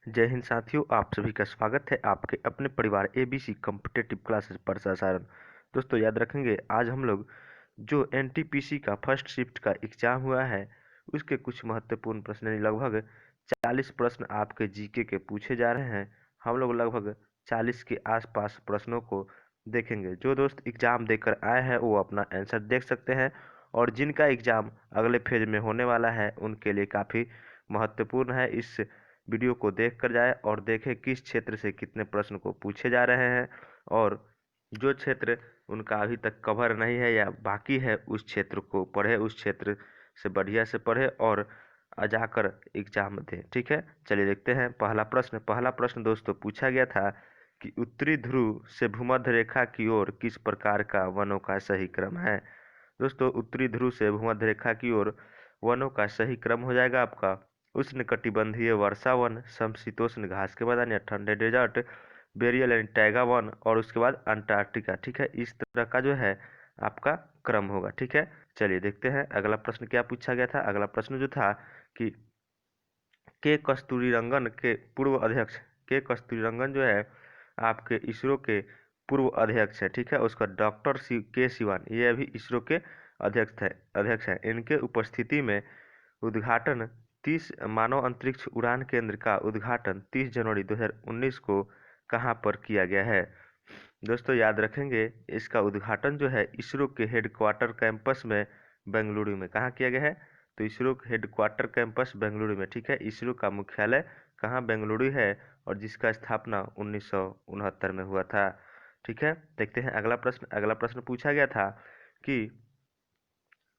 जय हिंद साथियों, आप सभी का स्वागत है आपके अपने परिवार एबीसी कॉम्पिटेटिव क्लासेस पर सारण। दोस्तों याद रखेंगे, आज हम लोग जो एनटीपीसी का फर्स्ट शिफ्ट का एग्जाम हुआ है उसके कुछ महत्वपूर्ण प्रश्न यानी लगभग 40 प्रश्न आपके जीके के पूछे जा रहे हैं। हम लोग लगभग 40 के आसपास प्रश्नों को देखेंगे। जो दोस्त एग्जाम देकर आए हैं वो अपना आंसर देख सकते हैं, और जिनका एग्जाम अगले फेज में होने वाला है उनके लिए काफ़ी महत्वपूर्ण है। इस वीडियो को देख कर जाए और देखें किस क्षेत्र से कितने प्रश्न को पूछे जा रहे हैं, और जो क्षेत्र उनका अभी तक कवर नहीं है या बाकी है उस क्षेत्र को पढ़े, उस क्षेत्र से बढ़िया से पढ़े और जाकर एग्जाम दें। ठीक है, चलिए देखते हैं पहला प्रश्न दोस्तों पूछा गया था कि उत्तरी ध्रुव से भूमध्य रेखा की ओर किस प्रकार का वनों का सही क्रम है। दोस्तों उत्तरी ध्रुव से भूमध्य रेखा की ओर वनों का सही क्रम हो जाएगा आपका उष्णकटिबंधीय वर्षा वन, समशीतोष्ण घास के मैदान या ठंडे डेजर्ट, बेरियल एंड टैगा वन, और उसके बाद अंटार्कटिका। ठीक है, इस तरह का जो है आपका क्रम होगा। ठीक है, चलिए देखते हैं अगला प्रश्न क्या पूछा गया था। अगला प्रश्न जो था कि के कस्तूरीरंगन के पूर्व अध्यक्ष, के कस्तूरीरंगन जो है आपके इसरो के पूर्व अध्यक्ष है। ठीक है, उसका डॉक्टर के सिवान, ये अभी इसरो के अध्यक्ष हैं। इनके उपस्थिति में उद्घाटन 30 मानव अंतरिक्ष उड़ान केंद्र का उद्घाटन 30 जनवरी 2019 को कहां पर किया गया है। दोस्तों याद रखेंगे, इसका उद्घाटन जो है इसरो के हेडक्वार्टर कैंपस में बेंगलुरु में कहाँ किया गया है, तो इसरो के हेडक्वार्टर कैंपस बेंगलुरु में। ठीक है, इसरो का मुख्यालय कहाँ बेंगलुरु है, और जिसका स्थापना 1969 में हुआ था। ठीक है, देखते हैं अगला प्रश्न पूछा गया था कि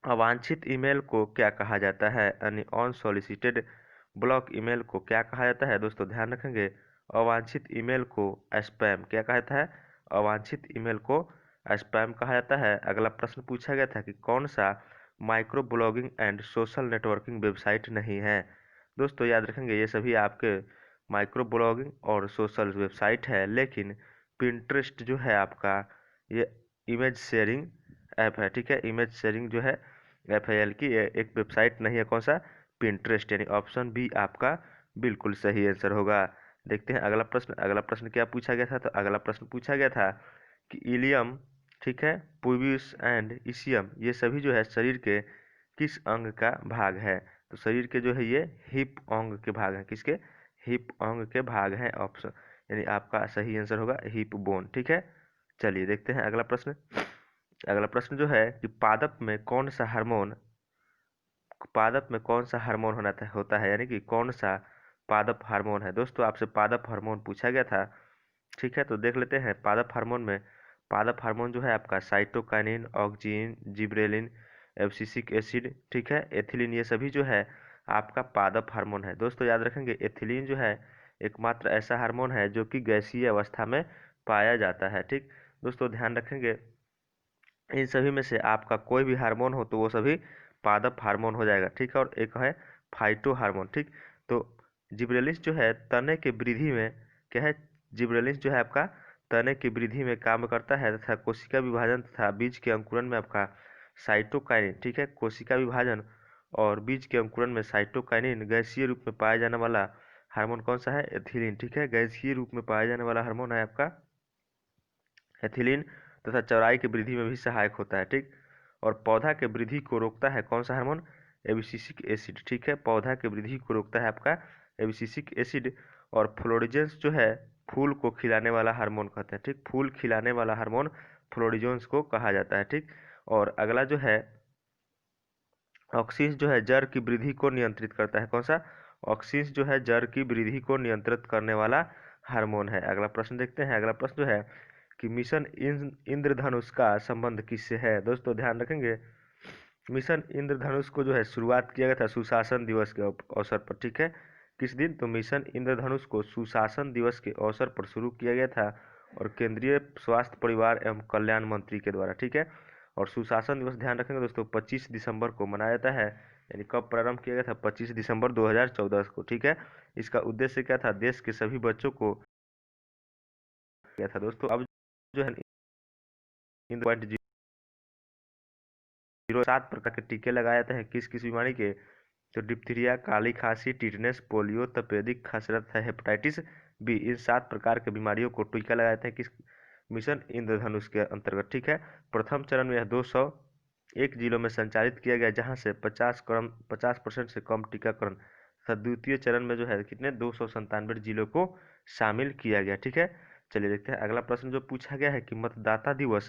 अवांछित ईमेल को क्या कहा जाता है, यानी अनसॉलिसिटेड ब्लॉक ईमेल को क्या कहा जाता है। दोस्तों ध्यान रखेंगे, अवांछित ईमेल को स्पैम क्या कहा जाता है, अवांछित ईमेल को स्पैम कहा जाता है। अगला प्रश्न पूछा गया था कि कौन सा micro blogging and social networking website नहीं है। दोस्तों याद रखेंगे, ये सभी आपके माइक्रो ब्लॉगिंग और सोशल वेबसाइट है, लेकिन पिंटरेस्ट जो है आपका ये इमेज शेयरिंग ऐप है। ठीक है, इमेज शेयरिंग जो है FIL की ये एक वेबसाइट नहीं है। कौन सा, पिंटरेस्ट, यानी ऑप्शन बी आपका बिल्कुल सही आंसर होगा। देखते हैं अगला प्रश्न क्या पूछा गया था। तो अगला प्रश्न पूछा गया था कि इलियम, ठीक है, पुबियस एंड इसियम, ये सभी जो है शरीर के किस अंग का भाग है। तो शरीर के जो है ये हिप अंग के भाग हैं। किसके, हिप अंग के भाग हैं। ऑप्शन यानी आपका सही आंसर होगा हिप बोन। ठीक है, चलिए देखते हैं अगला प्रश्न जो है कि पादप में कौन सा हार्मोन होता है, यानी कि कौन सा पादप हार्मोन है। दोस्तों आपसे पादप हार्मोन पूछा गया था। ठीक है, तो देख लेते हैं पादप हार्मोन जो है आपका cytokinin, auxin, gibberellin, abscisic acid, ठीक है, एथिलीन, ये सभी जो है आपका पादप हार्मोन है। दोस्तों याद रखेंगे, एथिलीन जो है एकमात्र ऐसा हार्मोन है जो कि गैसीय अवस्था में पाया जाता है। ठीक, दोस्तों ध्यान रखेंगे, इन सभी में से आपका कोई भी हार्मोन हो तो वो सभी पादप हार्मोन हो जाएगा। ठीक है, और एक है फाइटो हार्मोन। ठीक, तो जिब्रेलिस जो है तने के वृद्धि में क्या है, जिब्रेलिस जो है आपका तने की वृद्धि में काम करता है तथा कोशिका विभाजन तथा बीज के अंकुरन में आपका साइटोकाइनिन, ठीक है, कोशिका विभाजन और बीज के अंकुरन में साइटोकाइनिन गैसीय रूप में पाया जाने वाला हार्मोन कौन सा है, एथिलीन। ठीक है, गैसीय रूप में पाया जाने वाला हार्मोन है आपका एथिलीन, तथा चौड़ाई की वृद्धि में भी सहायक होता है। ठीक, और पौधा के वृद्धि को रोकता है कौन सा हार्मोन, एबिसिसिक एसिड। ठीक है, पौधा के वृद्धि को रोकता है आपका एबिसिसिक एसिड। और फ्लोरिजेंस जो है फूल को खिलाने वाला हार्मोन कहते हैं। ठीक, फूल खिलाने वाला हार्मोन फ्लोरिजेंस को कहा जाता है। ठीक, और अगला जो है ऑक्सीन्स जो है जड़ की वृद्धि को नियंत्रित करता है। कौन सा, ऑक्सीन्स जो है जड़ की वृद्धि को नियंत्रित करने वाला हार्मोन है। अगला प्रश्न देखते हैं। अगला प्रश्न जो है कि मिशन इंद्रधनुष का संबंध किससे है। दोस्तों ध्यान रखेंगे, मिशन इंद्रधनुष को जो है शुरुआत किया गया था सुशासन दिवस के अवसर पर। ठीक है, किस दिन, तो मिशन इंद्रधनुष को सुशासन दिवस के अवसर पर शुरू किया गया था, और केंद्रीय स्वास्थ्य परिवार एवं कल्याण मंत्री के द्वारा। ठीक है, और सुशासन दिवस ध्यान रखेंगे दोस्तों 25 दिसंबर को मनाया जाता है। यानी कब प्रारंभ किया गया था, 25 दिसंबर 2014 को। ठीक है, इसका उद्देश्य क्या था, देश के सभी बच्चों को किया था। दोस्तों अब जो है 0.07 प्रकार के टीके लगाए जाते हैं किस किस बीमारी के, तो डिप्थीरिया, काली खांसी, टिटनेस, पोलियो, तपेदिक, खसरत है, हेपेटाइटिस बी, इन 7 प्रकार के बीमारियों को टीका लगाए थे किस मिशन इंद्रधनुष के अंतर्गत। ठीक है, प्रथम चरण में यह 201 जिलों में संचालित किया गया, जहां से 50% से कम टीकाकरण तथा द्वितीय चरण में जो है कितने 297 जिलों को शामिल किया गया। ठीक है, चलिए देखते हैं अगला प्रश्न जो पूछा गया है कि मतदाता दिवस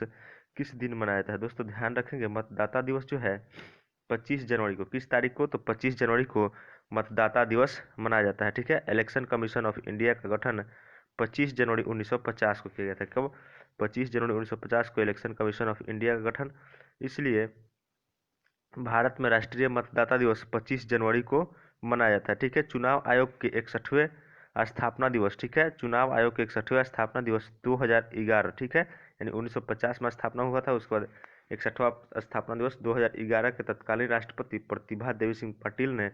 किस दिन मनाया जाता है। दोस्तों ध्यान रखेंगे, मतदाता दिवस जो है 25 जनवरी को, किस तारीख को, तो 25 जनवरी को मतदाता दिवस मनाया जाता है। ठीक है, इलेक्शन कमीशन ऑफ इंडिया का गठन 25 जनवरी 1950 को किया गया था। कब? 25 जनवरी 1950 को इलेक्शन कमीशन ऑफ इंडिया का गठन, इसलिए भारत में राष्ट्रीय मतदाता दिवस 25 जनवरी को मनाया जाता है। ठीक है, चुनाव आयोग के 61वें स्थापना दिवस, ठीक है, चुनाव आयोग के 61वां स्थापना दिवस 2011, ठीक है, यानी 1950 में स्थापना हुआ था, उसके बाद 61वां स्थापना दिवस 2011 के तत्कालीन राष्ट्रपति प्रतिभा देवी सिंह पाटिल ने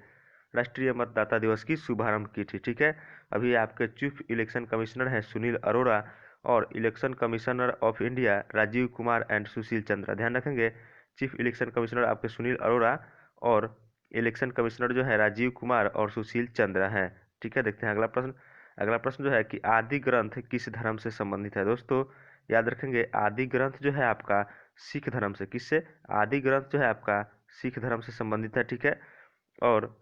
राष्ट्रीय मतदाता दिवस की शुभारंभ की थी। ठीक है, अभी आपके चीफ इलेक्शन कमिश्नर हैं सुनील अरोड़ा और election commissioner of India Rajiv Kumar and Sushil Chandra. ध्यान रखेंगे, चीफ इलेक्शन कमिश्नर आपके सुनील अरोड़ा और इलेक्शन कमिश्नर जो है राजीव कुमार और सुशील चंद्रा हैं। ठीक है, देखते हैं अगला प्रश्न। अगला प्रश्न जो है कि आदि ग्रंथ किस धर्म से संबंधित है। दोस्तों याद रखेंगे, आदि ग्रंथ जो है आपका सिख धर्म से, किससे? आदि ग्रंथ जो है आपका सिख धर्म से संबंधित है। ठीक है, और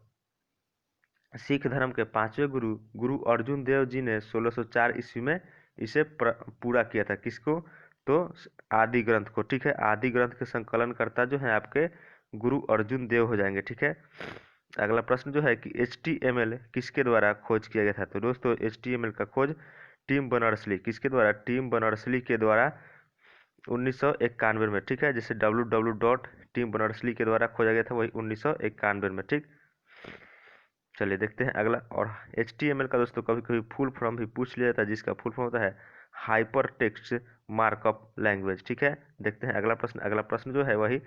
सिख धर्म के 5वें गुरु गुरु अर्जुन देव जी ने 1604 ईस्वी में इसे पूरा किया था। किसको? तो आदि ग्रंथ को। ठीक है, आदि ग्रंथ के संकलनकर्ता जो है आपके गुरु अर्जुन देव हो जाएंगे। ठीक है, अगला प्रश्न जो है कि HTML किसके द्वारा खोज किया गया था। तो दोस्तों HTML का खोज टिम बर्नर्स-ली, किसके द्वारा? टिम बर्नर्स-ली के द्वारा 1991 में। ठीक है, जैसे www. टिम बर्नर्स-ली के द्वारा खोजा गया था, वही 1991 में। ठीक, चलिए देखते हैं अगला। और HTML का दोस्तों कभी कभी फुल फॉर्म भी पूछ लिया जाता है, जिसका फुल फॉर्म होता है हाइपर टेक्स्ट मार्कअप लैंग्वेज। ठीक है, देखते हैं अगला प्रश्न। अगला प्रश्न जो है वही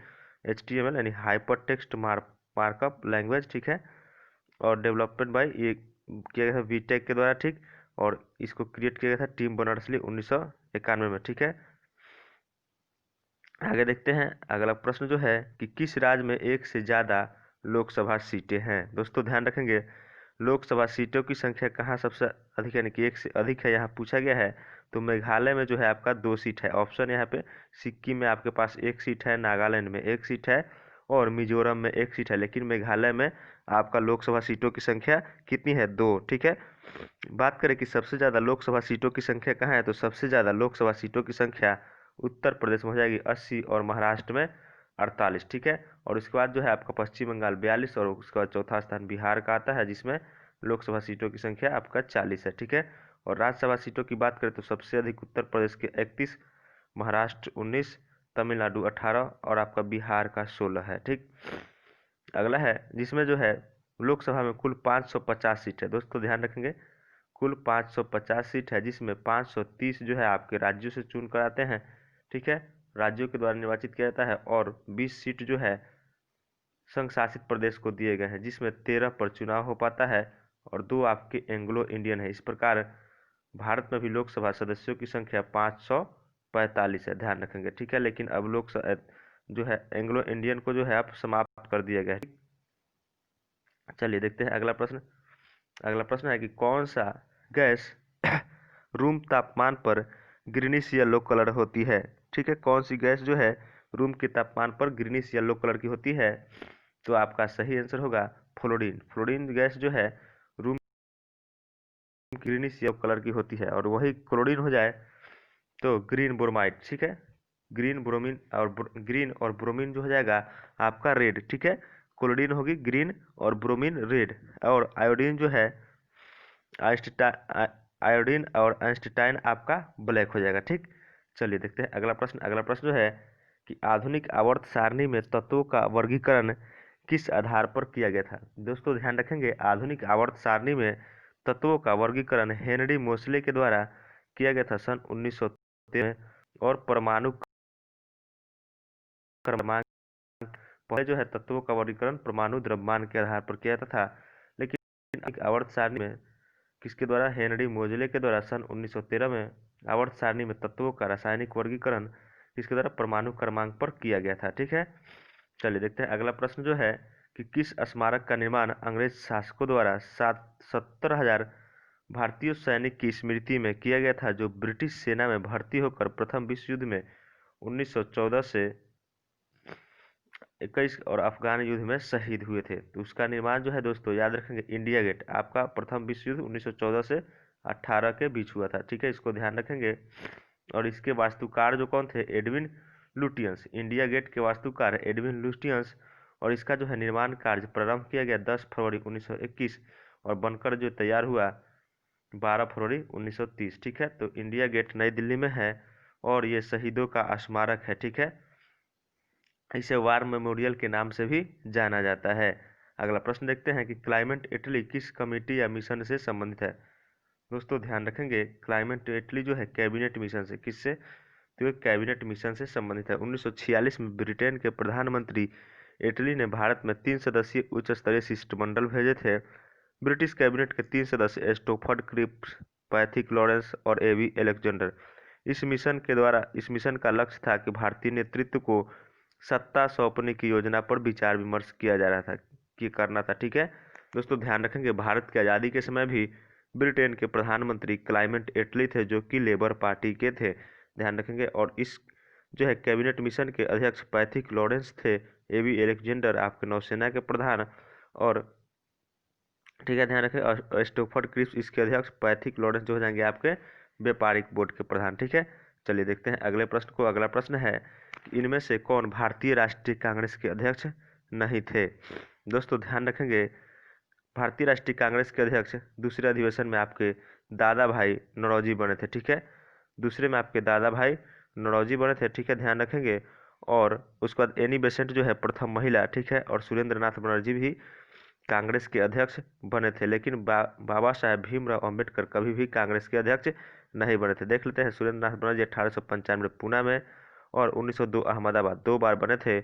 HTML यानी हाइपर टेक्स्ट मार्कअप लैंग्वेज। ठीक है, और डेवलपमेंट बाय ये किया गया था वीटेक के द्वारा। ठीक, और इसको क्रिएट किया गया था टिम बर्नर्स-ली 1991 में। ठीक है, आगे देखते हैं अगला प्रश्न जो है कि किस राज्य में एक से ज़्यादा लोकसभा सीटें हैं। दोस्तों ध्यान रखेंगे, लोकसभा सीटों की संख्या कहाँ सबसे अधिक है, यानी कि एक से अधिक है, यहाँ पूछा गया है। तो मेघालय में जो है आपका 2 सीट है, ऑप्शन यहाँ पे। सिक्किम में आपके पास 1 सीट है, नागालैंड में 1 सीट है और मिजोरम में 1 सीट है, लेकिन मेघालय में आपका लोकसभा सीटों की संख्या कितनी है? 2। ठीक है, बात करें कि सबसे ज़्यादा लोकसभा सीटों की संख्या कहाँ है, तो सबसे ज़्यादा लोकसभा सीटों की संख्या उत्तर प्रदेश में हो जाएगी 80 और महाराष्ट्र में 48। ठीक है, और उसके बाद जो है आपका पश्चिम बंगाल 42 और उसके बाद चौथा स्थान बिहार का आता है, जिसमें लोकसभा सीटों की संख्या आपका 40 है। ठीक है, और राज्यसभा सीटों की बात करें तो सबसे अधिक उत्तर प्रदेश के 31, महाराष्ट्र 19, तमिलनाडु 18 और आपका बिहार का 16 है। ठीक, अगला है जिसमें जो है लोकसभा में कुल 550 सीट है। दोस्तों ध्यान रखेंगे, कुल 550 सीट है, जिसमें 530 जो है आपके राज्यों से चुन कर आते हैं। ठीक है, राज्यों के द्वारा निर्वाचित किया जाता है, और 20 सीट जो है संघ शासित प्रदेश को दिए गए हैं, जिसमें 13 पर चुनाव हो पाता है और 2 आपके एंग्लो इंडियन है। इस प्रकार भारत में भी लोकसभा सदस्यों की संख्या 545 है, ध्यान रखेंगे। ठीक है, लेकिन अब लोकसभा जो है एंग्लो इंडियन को जो है आप समाप्त कर दिया गया है। चलिए देखते हैं अगला प्रश्न। अगला प्रश्न है कि कौन सा गैस रूम तापमान पर ग्रीनिश येलो कलर होती है। ठीक है, कौन सी गैस जो है रूम के तापमान पर ग्रीनिश येलो कलर की होती है, तो आपका सही आंसर होगा फ्लोरीन। फ्लोरीन गैस जो है रूम ग्रीनिश येलो कलर की होती है, और वही क्लोरीन हो जाए तो ग्रीन ब्रोमाइड। ठीक है, ग्रीन ब्रोमीन और ग्रीन और ब्रोमीन जो हो जाएगा आपका रेड। ठीक है, क्लोरीन होगी ग्रीन और ब्रोमीन रेड, और आयोडीन जो है आयोडीन और आइंस्टाइन आपका ब्लैक हो जाएगा। ठीक, चलिए देखते हैं अगला प्रश्न। अगला प्रश्न जो है कि आधुनिक आवर्त सारणी में तत्वों का वर्गीकरण किस आधार पर किया गया था। दोस्तों ध्यान रखेंगे, आधुनिक आवर्त सारणी में तत्वों का वर्गीकरण हेनरी मोसले के द्वारा किया गया था सन 1913 में, और परमाणु क्रमांक पहले जो है तत्वों का वर्गीकरण परमाणु द्रव्यमान के आधार पर किया जाता था, लेकिन आवर्त सारणी में किसके द्वारा? हेनरी मोजले के द्वारा सन 1913 में आवर्त सारणी में तत्वों का रासायनिक वर्गीकरण किसके द्वारा? परमाणु क्रमांक पर किया गया था। ठीक है, चलिए देखते हैं अगला प्रश्न जो है कि किस स्मारक का निर्माण अंग्रेज शासकों द्वारा 70,000 भारतीय सैनिक की स्मृति में किया गया था, जो ब्रिटिश सेना में भर्ती होकर प्रथम विश्व युद्ध में 1914 से 21 और अफगान युद्ध में शहीद हुए थे। तो उसका निर्माण जो है दोस्तों याद रखेंगे, इंडिया गेट आपका प्रथम विश्व युद्ध 1914 से 18 के बीच हुआ था। ठीक है, इसको ध्यान रखेंगे। और इसके वास्तुकार जो कौन थे, एडविन लुटियंस। इंडिया गेट के वास्तुकार एडविन लुटियंस। और इसका जो है निर्माण कार्य प्रारंभ किया गया 10 फरवरी 1921 और बनकर जो तैयार हुआ 12 फरवरी 1930। ठीक है, तो इंडिया गेट नई दिल्ली में है और ये शहीदों का स्मारक है। ठीक है, इसे वार मेमोरियल के नाम से भी जाना जाता है। अगला प्रश्न देखते हैं कि क्लाइमेट इटली किस कमेटी या मिशन से संबंधित है। दोस्तों ध्यान रखेंगे, क्लाइमेट इटली जो है कैबिनेट मिशन से, किससे, तो कैबिनेट मिशन से संबंधित है। 1946 में ब्रिटेन के प्रधानमंत्री इटली ने भारत में 3 सदस्यीय उच्च स्तरीय शिष्टमंडल भेजे थे। ब्रिटिश कैबिनेट के 3 सदस्य स्टोफर्ड क्रिप्स, पैथिक लॉरेंस और एवी एलेक्जेंडर। इस मिशन का लक्ष्य था कि भारतीय नेतृत्व को सत्ता सौंपने की योजना पर विचार विमर्श किया जा रहा था, कि करना था। ठीक है दोस्तों, ध्यान रखेंगे भारत की आज़ादी के समय भी ब्रिटेन के प्रधानमंत्री क्लाइमेट एटली थे, जो कि लेबर पार्टी के थे। ध्यान रखेंगे। और इस जो है कैबिनेट मिशन के अध्यक्ष पैथिक लॉरेंस थे, एवी एलेक्जेंडर आपके नौसेना के प्रधान, और ठीक है ध्यान रखें, और स्टोफर्ड क्रिप्स इसके अध्यक्ष, पैथिक लॉरेंस जो हो जाएंगे आपके व्यापारिक बोर्ड के प्रधान। ठीक है, चलिए देखते हैं अगले प्रश्न को। अगला प्रश्न है कि इनमें से कौन भारतीय राष्ट्रीय कांग्रेस के अध्यक्ष नहीं थे। दोस्तों ध्यान रखेंगे, भारतीय राष्ट्रीय कांग्रेस के अध्यक्ष दूसरे अधिवेशन में आपके दादा भाई नौरोजी बने थे। ठीक है, दूसरे में आपके दादा भाई नौरोजी बने थे। ठीक है, ध्यान रखेंगे। और उसके बाद एनी बेसेंट जो है प्रथम महिला। ठीक है, और सुरेंद्र नाथ बनर्जी भी कांग्रेस के अध्यक्ष बने थे, लेकिन बाबा साहेब भीमराव अंबेडकर कभी भी कांग्रेस के अध्यक्ष नहीं बने थे। देख लेते हैं, सुरेंद्र नाथ बनर्जी 1895 पूना में और 1902 अहमदाबाद 2 बार बने थे।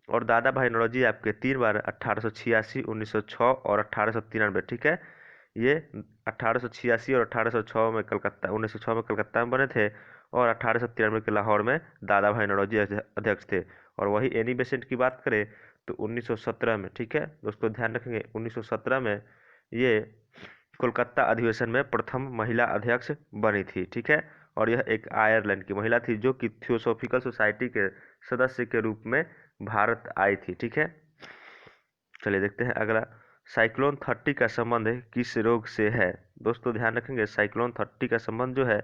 और दादा भाई नौरोजी आपके 3 बार 1886, 1906 और 1893। ठीक है, ये 1886 और 1806 में कलकत्ता 1906 में कलकत्ता में बने थे और 1893 के लाहौर में दादा भाई नौरोजी अध्यक्ष थे। और वही एनी बेसेंट की बात करें तो 1917 में। ठीक है दोस्तों, ध्यान रखेंगे 1917 में ये कोलकाता अधिवेशन में प्रथम महिला अध्यक्ष बनी थी। ठीक है, और यह एक आयरलैंड की महिला थी, जो कि थियोसॉफिकल सोसाइटी के सदस्य के रूप में भारत आई थी। ठीक है, चलिए देखते हैं अगला, साइक्लोन 30 का संबंध किस रोग से है। दोस्तों ध्यान रखेंगे, साइक्लोन 30 का संबंध जो है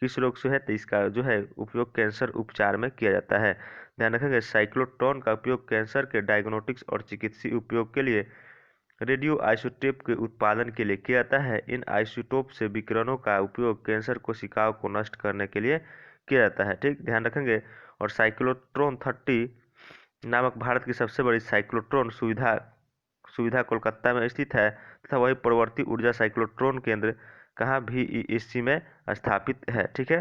किस रोग से है, तो इसका जो है उपयोग कैंसर उपचार में किया जाता है। ध्यान रखेंगे, साइक्लोट्रॉन का उपयोग कैंसर के डायग्नोस्टिक्स और चिकित्सीय उपयोग के लिए रेडियो आइसोटोप के उत्पादन के लिए किया जाता है। इन आइसोटोप से विकिरणों का उपयोग कैंसर कोशिकाओं को नष्ट करने के लिए किया जाता है। ठीक, ध्यान रखेंगे। और साइक्लोट्रॉन 30 नामक भारत की सबसे बड़ी साइक्लोट्रॉन सुविधा कोलकाता में स्थित है, तथा वही पूर्ववर्ती ऊर्जा साइक्लोट्रॉन केंद्र कहाँ VESC में स्थापित है। ठीक है,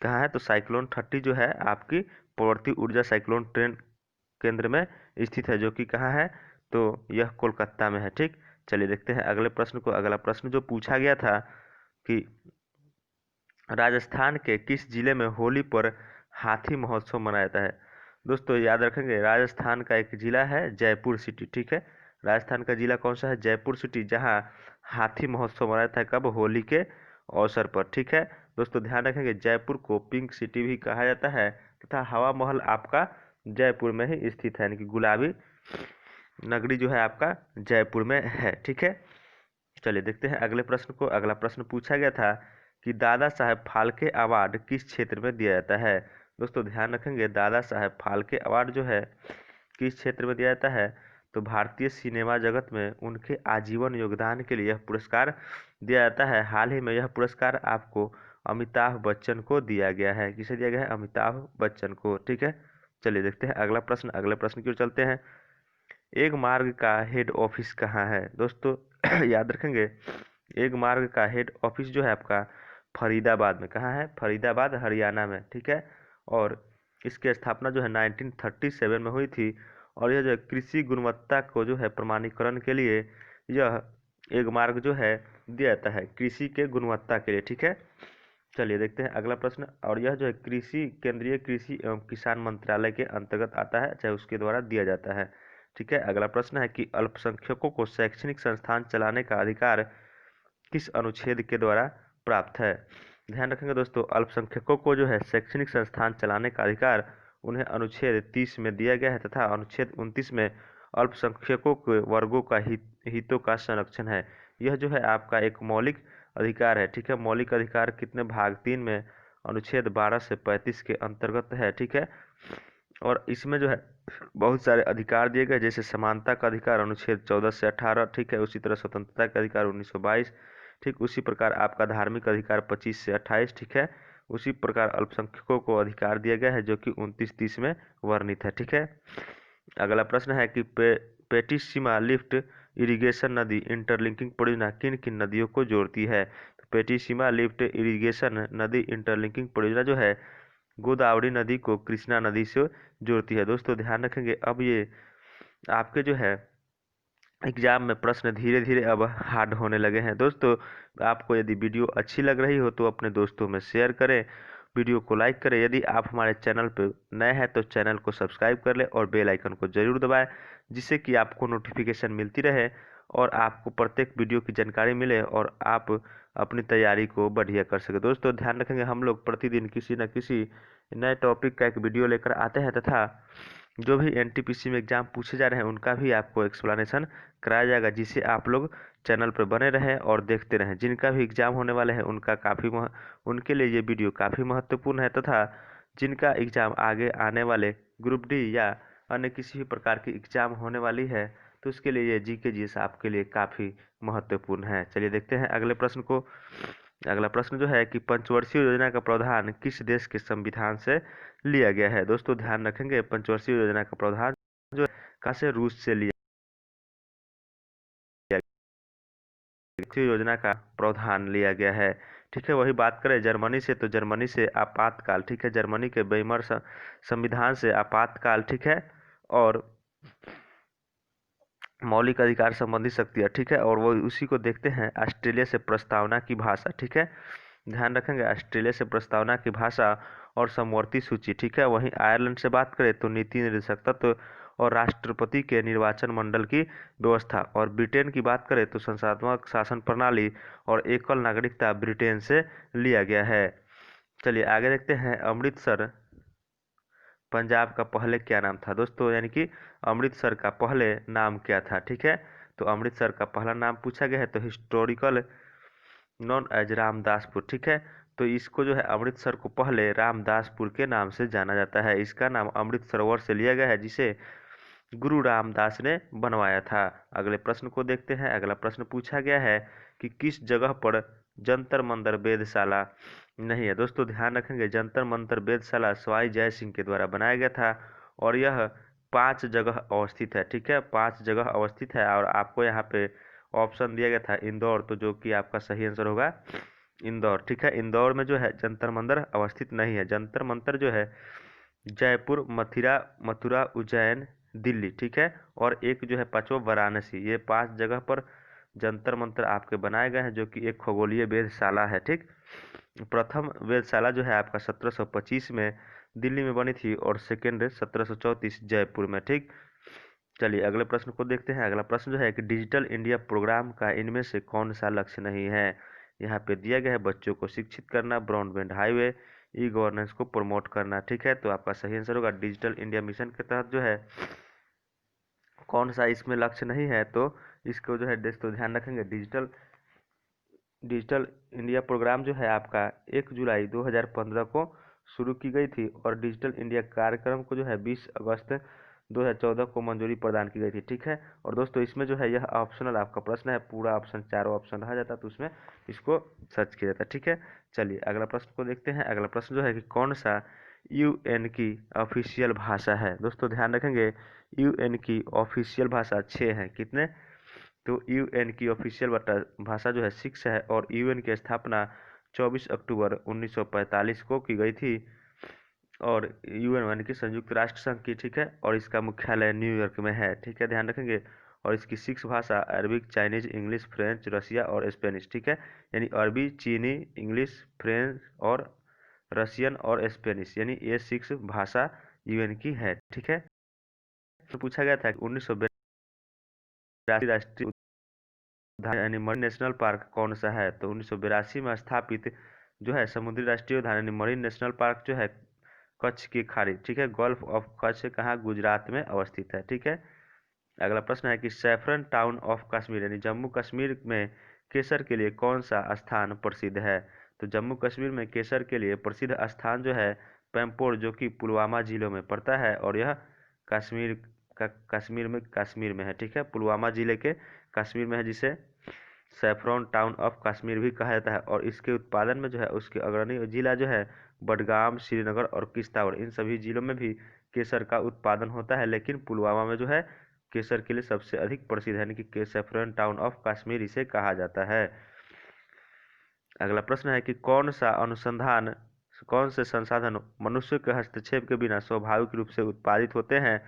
कहाँ है, तो साइक्लोन 30 जो है आपकी पूर्ववर्ती ऊर्जा साइक्लोन ट्रेन केंद्र में स्थित है, जो कि कहाँ है, तो यह कोलकाता में है। ठीक, चलिए देखते हैं अगले प्रश्न को। अगला प्रश्न जो पूछा गया था कि राजस्थान के किस जिले में होली पर हाथी महोत्सव मनाया जाता है। दोस्तों याद रखेंगे, राजस्थान का एक जिला है जयपुर सिटी। ठीक है, राजस्थान का जिला कौन सा है, जयपुर सिटी, जहां हाथी महोत्सव मनाया था, कब, होली के अवसर पर। ठीक है दोस्तों, ध्यान रखेंगे, जयपुर को पिंक सिटी भी कहा जाता है, तथा हवा महल आपका जयपुर में ही स्थित है, यानी कि गुलाबी नगरी जो है आपका जयपुर में है। ठीक है, चलिए देखते हैं अगले प्रश्न को। अगला प्रश्न पूछा गया था कि दादा साहेब फाल्के अवार्ड किस क्षेत्र में दिया जाता है। दोस्तों ध्यान रखेंगे, दादा साहेब फाल्के अवार्ड जो है किस क्षेत्र में दिया जाता है, तो भारतीय सिनेमा जगत में उनके आजीवन योगदान के लिए यह पुरस्कार दिया जाता है। हाल ही में यह पुरस्कार आपको अमिताभ बच्चन को दिया गया है। किसे दिया गया है, अमिताभ बच्चन को। ठीक है, चलिए देखते हैं अगला प्रश्न। अगले प्रश्न की ओर चलते हैं, एक मार्ग का हेड ऑफिस कहाँ है। दोस्तों याद रखेंगे, एक मार्ग का हेड ऑफिस जो है आपका फरीदाबाद में, कहाँ है, फरीदाबाद हरियाणा में। ठीक है, और इसकी स्थापना जो है 1937 में हुई थी। और यह जो है कृषि गुणवत्ता को जो है प्रमाणीकरण के लिए यह एक मार्ग जो है दिया जाता है कृषि के गुणवत्ता के लिए। ठीक है, चलिए देखते हैं अगला प्रश्न। और यह जो है केंद्रीय कृषि एवं किसान मंत्रालय के अंतर्गत आता है, चाहे उसके द्वारा दिया जाता है। ठीक है। अगला प्रश्न है कि अल्पसंख्यकों को शैक्षणिक संस्थान चलाने का अधिकार किस अनुच्छेद के द्वारा प्राप्त है। ध्यान रखेंगे दोस्तों, अल्पसंख्यकों को जो है शैक्षणिक संस्थान चलाने का अधिकार उन्हें अनुच्छेद 30 में दिया गया है तथा अनुच्छेद 29 में अल्पसंख्यकों के वर्गों का हितों का संरक्षण है। यह जो है आपका एक मौलिक अधिकार है। ठीक है, मौलिक अधिकार कितने भाग 3 में अनुच्छेद 12 से 35 के अंतर्गत है। ठीक है, और इसमें जो है बहुत सारे अधिकार दिए गए, जैसे समानता का अधिकार अनुच्छेद 14 से 18। ठीक है, उसी तरह स्वतंत्रता का अधिकार 1922। ठीक, उसी प्रकार आपका धार्मिक अधिकार 25 से 28। ठीक है, उसी प्रकार अल्पसंख्यकों को अधिकार दिया गया है जो कि 29-30 में वर्णित है। ठीक है, अगला प्रश्न है कि पेटिसिमा लिफ्ट इरिगेशन नदी इंटरलिंकिंग परियोजना किन किन नदियों को जोड़ती है। तो पेटिसिमा लिफ्ट इरिगेशन नदी इंटरलिंकिंग परियोजना जो है गोदावरी नदी को कृष्णा नदी से जोड़ती है। दोस्तों ध्यान रखेंगे, अब ये आपके जो है एग्जाम में प्रश्न धीरे धीरे अब हार्ड होने लगे हैं। दोस्तों आपको यदि वीडियो अच्छी लग रही हो तो अपने दोस्तों में शेयर करें, वीडियो को लाइक करें। यदि आप हमारे चैनल पर नए हैं तो चैनल को सब्सक्राइब कर लें और बेल आइकन को जरूर दबाएं, जिससे कि आपको नोटिफिकेशन मिलती रहे और आपको प्रत्येक वीडियो की जानकारी मिले और आप अपनी तैयारी को बढ़िया कर सके। दोस्तों ध्यान रखेंगे, हम लोग प्रतिदिन किसी न किसी नए टॉपिक का एक वीडियो लेकर आते हैं तथा जो भी एनटीपीसी में एग्जाम पूछे जा रहे हैं उनका भी आपको एक्सप्लेनेशन कराया जाएगा, जिससे आप लोग चैनल पर बने रहें और देखते रहें। जिनका भी एग्जाम होने वाले हैं उनके लिए ये वीडियो काफ़ी महत्वपूर्ण है तथा जिनका एग्जाम आगे आने वाले ग्रुप डी या अन्य किसी भी प्रकार की एग्जाम होने वाली है तो उसके लिए ये जीके जीएस आपके लिए काफ़ी महत्वपूर्ण है। चलिए देखते हैं अगले प्रश्न को। अगला प्रश्न जो है कि पंचवर्षीय योजना का प्रावधान किस देश के संविधान से लिया गया है। दोस्तों ध्यान रखेंगे, पंचवर्षीय योजना का प्रावधान जो है कहाँ से, रूस से लिया योजना का प्रावधान लिया गया है। ठीक है, वही बात करें जर्मनी से तो जर्मनी से आपातकाल। ठीक है, जर्मनी के वेइमर संविधान से आपातकाल। ठीक है, और मौलिक अधिकार संबंधी शक्तियाँ। ठीक है, और वो उसी को देखते हैं ऑस्ट्रेलिया से प्रस्तावना की भाषा। ठीक है, ध्यान रखेंगे, ऑस्ट्रेलिया से प्रस्तावना की भाषा और समवर्ती सूची। ठीक है, वहीं आयरलैंड से बात करें तो नीति निर्देशक तत्व और राष्ट्रपति के निर्वाचन मंडल की व्यवस्था। और ब्रिटेन की बात करें तो संसदात्मक शासन प्रणाली और एकल नागरिकता ब्रिटेन से लिया गया है। चलिए आगे देखते हैं, अमृतसर पंजाब का पहले क्या नाम था। दोस्तों यानी कि अमृतसर का पहले नाम क्या था। ठीक है, तो अमृतसर का पहला नाम पूछा गया है तो हिस्टोरिकल नॉन एज रामदासपुर। ठीक है, तो इसको जो है अमृतसर को पहले रामदासपुर के नाम से जाना जाता है। इसका नाम अमृत सरोवर से लिया गया है जिसे गुरु रामदास ने बनवाया था। अगले प्रश्न को देखते हैं। अगला प्रश्न पूछा गया है कि किस जगह पर जंतर मंतर वेधशाला नहीं है। दोस्तों ध्यान रखेंगे, जंतर मंतर वेधशाला सवाई जय सिंह के द्वारा बनाया गया था और यह 5 जगह अवस्थित है। ठीक है, 5 जगह अवस्थित है और आपको यहाँ पे ऑप्शन दिया गया था इंदौर, तो जो कि आपका सही आंसर होगा इंदौर। ठीक है, इंदौर में जो है जंतर मंतर अवस्थित नहीं है। जंतर मंतर जो है जयपुर, मथुरा, उज्जैन, दिल्ली। ठीक है, और एक जो है पांचवा वाराणसी। ये 5 जगह पर जंतर मंतर आपके बनाए गए हैं जो कि एक खगोलीय वेधशाला है। ठीक, प्रथम वेधशाला जो है आपका 1725 में दिल्ली में बनी थी और सेकेंड 1734 जयपुर में। ठीक, चलिए अगले प्रश्न को देखते हैं। अगला प्रश्न जो है कि डिजिटल इंडिया प्रोग्राम का इनमें से कौन सा लक्ष्य नहीं है। यहाँ पे दिया गया है बच्चों को शिक्षित करना, ब्रॉडबैंड हाईवे, ई गवर्नेंस को प्रमोट करना। ठीक है, तो आपका सही आंसर होगा डिजिटल इंडिया मिशन के तहत जो है कौन सा इसमें लक्ष्य नहीं है। तो इसको जो है दोस्तों ध्यान रखेंगे, डिजिटल इंडिया प्रोग्राम जो है आपका 1 जुलाई 2015 को शुरू की गई थी और डिजिटल इंडिया कार्यक्रम को जो है 20 अगस्त 2014 को मंजूरी प्रदान की गई थी। ठीक है, और दोस्तों इसमें जो है यह ऑप्शनल आपका प्रश्न है, पूरा ऑप्शन चारों ऑप्शन रह जाता तो उसमें इसको सर्च किया जाता। ठीक है, चलिए अगला प्रश्न को देखते हैं। अगला प्रश्न जो है कि कौन सा यूएन की ऑफिशियल भाषा है। दोस्तों ध्यान रखेंगे, यूएन की ऑफिशियल भाषा 6 है। कितने, तो यूएन की ऑफिशियल भाषा जो है 6 है और यूएन की स्थापना 24 अक्टूबर 1945 को की गई थी और यूएन यानी कि संयुक्त राष्ट्र संघ की। ठीक है, और इसका मुख्यालय न्यूयॉर्क में है। ठीक है, ध्यान रखेंगे, और इसकी 6 भाषा अरबिक, चाइनीज, इंग्लिश, फ्रेंच, रसिया और स्पेनिश। ठीक है, यानी अरबी, चीनी, इंग्लिश, फ्रेंच और रसियन और स्पेनिश, यानी ये 6 भाषा यूएन की है। ठीक है, तो पूछा गया था कि 1982 राष्ट्रीय उद्यान यानी मरीन नेशनल पार्क कौन सा है। तो 1982 में स्थापित जो है समुद्री राष्ट्रीय उद्यान यानी मरीन नेशनल पार्क जो है कच्छ की खाड़ी, ठीक है, गल्फ ऑफ कच्छ कहाँ, गुजरात में अवस्थित है, ठीक है। अगला प्रश्न है कि सैफरन टाउन ऑफ कश्मीर यानी जम्मू कश्मीर में केसर के लिए कौन सा स्थान प्रसिद्ध है। तो जम्मू कश्मीर में केसर के लिए प्रसिद्ध स्थान जो है पैम्पोर, जो कि पुलवामा जिलों में पड़ता है, और यह कश्मीर कश्मीर में है, ठीक है, पुलवामा जिले के कश्मीर में है, जिसे सैफरन टाउन ऑफ कश्मीर भी कहा जाता है। और इसके उत्पादन में जो है उसके अग्रणी जिला जो है बडगाम, श्रीनगर और किश्तवाड़, इन सभी जिलों में भी केसर का उत्पादन होता है, लेकिन पुलवामा में जो है केसर के लिए सबसे अधिक प्रसिद्ध है, यानी कि सैफरन टाउन ऑफ कश्मीर इसे कहा जाता है। अगला प्रश्न है कि कौन से संसाधन मनुष्य के हस्तक्षेप के बिना स्वाभाविक रूप से उत्पादित होते हैं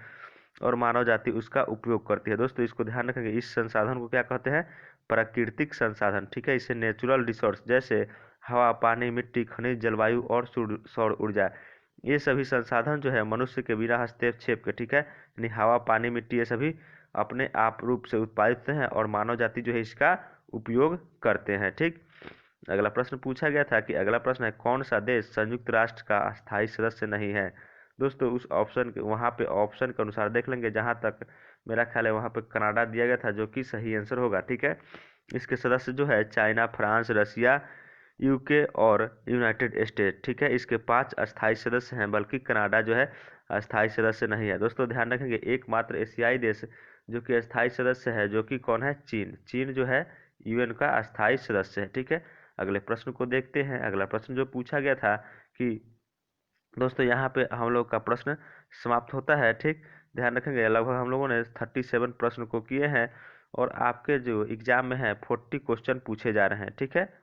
और मानव जाति उसका उपयोग करती है। दोस्तों इसको ध्यान रखेंगे, इस संसाधन को क्या कहते हैं, प्राकृतिक संसाधन, ठीक है, इसे नेचुरल रिसोर्स, जैसे हवा, पानी, मिट्टी, खनिज, जलवायु और सौर ऊर्जा, ये सभी संसाधन जो है मनुष्य के बिना हस्तक्षेप के, ठीक है, यानी हवा, पानी, मिट्टी, ये सभी अपने आप रूप से उत्पादित होते हैं और मानव जाति जो है इसका उपयोग करते हैं, ठीक। अगला प्रश्न पूछा गया था कि अगला प्रश्न है कौन सा देश संयुक्त राष्ट्र का अस्थायी सदस्य नहीं है। दोस्तों उस ऑप्शन के वहाँ पे ऑप्शन के अनुसार देख लेंगे, जहाँ तक मेरा ख्याल है वहाँ पे कनाडा दिया गया था, जो कि सही आंसर होगा, ठीक है। इसके सदस्य जो है चाइना, फ्रांस, रसिया, यूके और यूनाइटेड स्टेट, ठीक है, इसके 5 अस्थायी सदस्य हैं, बल्कि कनाडा जो है अस्थायी सदस्य नहीं है। दोस्तों ध्यान रखेंगे, एकमात्र एशियाई देश जो कि अस्थायी सदस्य है, जो कि कौन है, चीन जो है यूएन का अस्थायी सदस्य है, ठीक है। अगले प्रश्न को देखते हैं। अगला प्रश्न जो पूछा गया था कि दोस्तों यहाँ पे हम लोग का प्रश्न समाप्त होता है, ठीक। ध्यान रखेंगे लगभग हम लोगों ने 37 प्रश्न को किए हैं और आपके जो एग्जाम में है 40 क्वेश्चन पूछे जा रहे हैं, ठीक है।